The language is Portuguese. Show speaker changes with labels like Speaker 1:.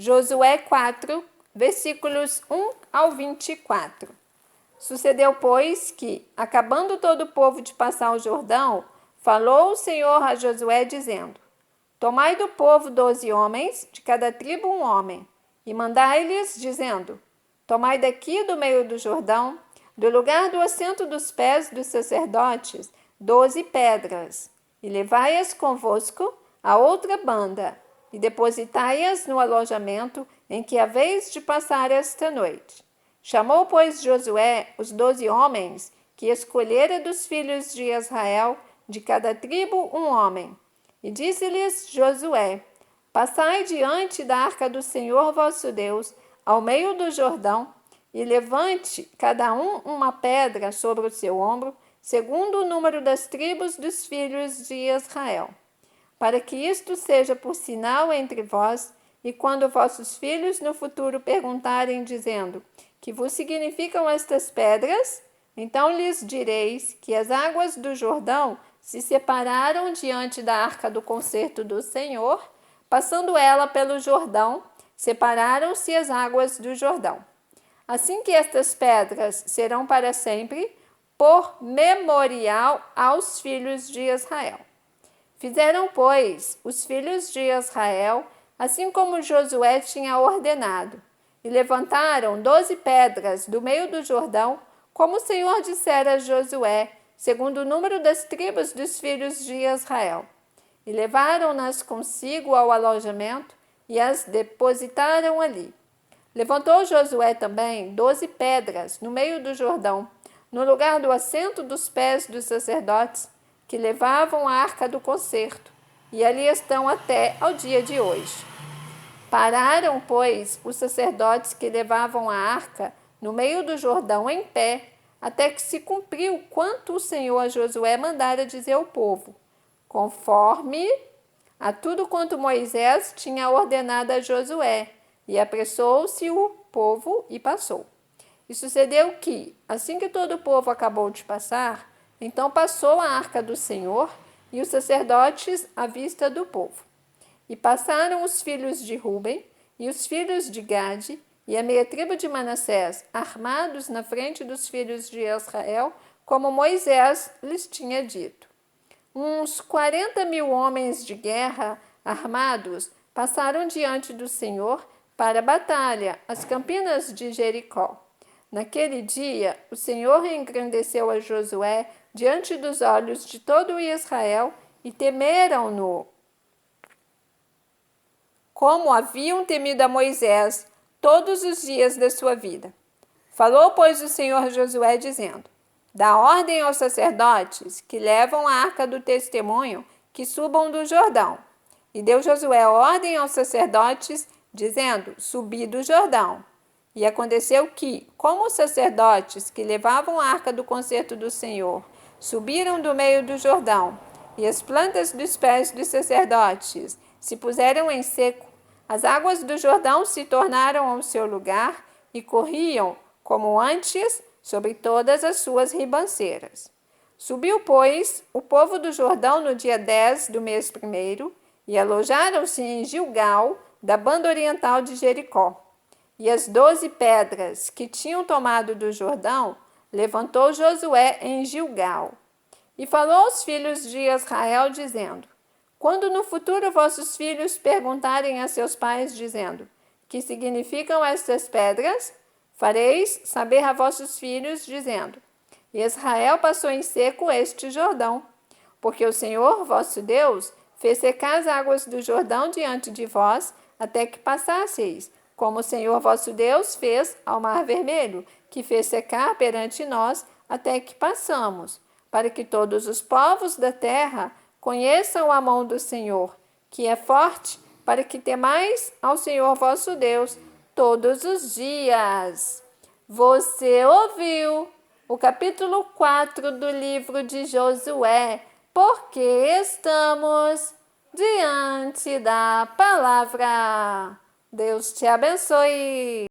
Speaker 1: Josué 4, versículos 1 ao 24. Sucedeu, pois, que, acabando todo o povo de passar o Jordão, falou o Senhor a Josué, dizendo: Tomai do povo 12 homens, de cada tribo um homem, e mandai-lhes, dizendo: Tomai daqui do meio do Jordão, do lugar do assento dos pés dos sacerdotes, 12 pedras, e levai-as convosco a outra banda, e depositai-as no alojamento em que haveis de passar esta noite. Chamou, pois, Josué os 12 homens que escolhera dos filhos de Israel, de cada tribo um homem. E disse-lhes Josué: Passai diante da arca do Senhor vosso Deus, ao meio do Jordão, e levante cada um uma pedra sobre o seu ombro, segundo o número das tribos dos filhos de Israel, para que isto seja por sinal entre vós, e quando vossos filhos no futuro perguntarem, dizendo: Que vos significam estas pedras? Então lhes direis que as águas do Jordão se separaram diante da arca do concerto do Senhor, passando ela pelo Jordão, separaram-se as águas do Jordão. Assim que estas pedras serão para sempre, por memorial aos filhos de Israel. Fizeram, pois, os filhos de Israel, assim como Josué tinha ordenado, e levantaram 12 pedras do meio do Jordão, como o Senhor dissera a Josué, segundo o número das tribos dos filhos de Israel. E levaram-nas consigo ao alojamento e as depositaram ali. Levantou Josué também 12 pedras no meio do Jordão, no lugar do assento dos pés dos sacerdotes, que levavam a arca do concerto, e ali estão até ao dia de hoje. Pararam, pois, os sacerdotes que levavam a arca no meio do Jordão em pé, até que se cumpriu quanto o Senhor a Josué mandara dizer ao povo, conforme a tudo quanto Moisés tinha ordenado a Josué, e apressou-se o povo e passou. E sucedeu que, assim que todo o povo acabou de passar, então passou a arca do Senhor e os sacerdotes à vista do povo. E passaram os filhos de Ruben e os filhos de Gade e a meia tribo de Manassés, armados na frente dos filhos de Israel, como Moisés lhes tinha dito. Uns 40.000 homens de guerra armados passaram diante do Senhor para a batalha, as campinas de Jericó. Naquele dia, o Senhor engrandeceu a Josué diante dos olhos de todo Israel e temeram-no, como haviam temido a Moisés todos os dias da sua vida. Falou, pois, o Senhor a Josué, dizendo: Dá ordem aos sacerdotes que levam a arca do testemunho que subam do Jordão. E deu Josué ordem aos sacerdotes, dizendo: Subi do Jordão. E aconteceu que, como os sacerdotes que levavam a arca do concerto do Senhor subiram do meio do Jordão, e as plantas dos pés dos sacerdotes se puseram em seco, as águas do Jordão se tornaram ao seu lugar e corriam, como antes, sobre todas as suas ribanceiras. Subiu, pois, o povo do Jordão no dia 10 do mês primeiro, e alojaram-se em Gilgal, da banda oriental de Jericó. E as 12 pedras que tinham tomado do Jordão, levantou Josué em Gilgal. E falou aos filhos de Israel, dizendo: Quando no futuro vossos filhos perguntarem a seus pais, dizendo: Que significam estas pedras? Fareis saber a vossos filhos, dizendo: Israel passou em seco este Jordão, porque o Senhor vosso Deus fez secar as águas do Jordão diante de vós, até que passasseis, como o Senhor vosso Deus fez ao Mar Vermelho, que fez secar perante nós, até que passamos, para que todos os povos da terra conheçam a mão do Senhor, que é forte, para que temais ao Senhor vosso Deus todos os dias. Você ouviu o capítulo 4 do livro de Josué, porque estamos diante da palavra. Deus te abençoe.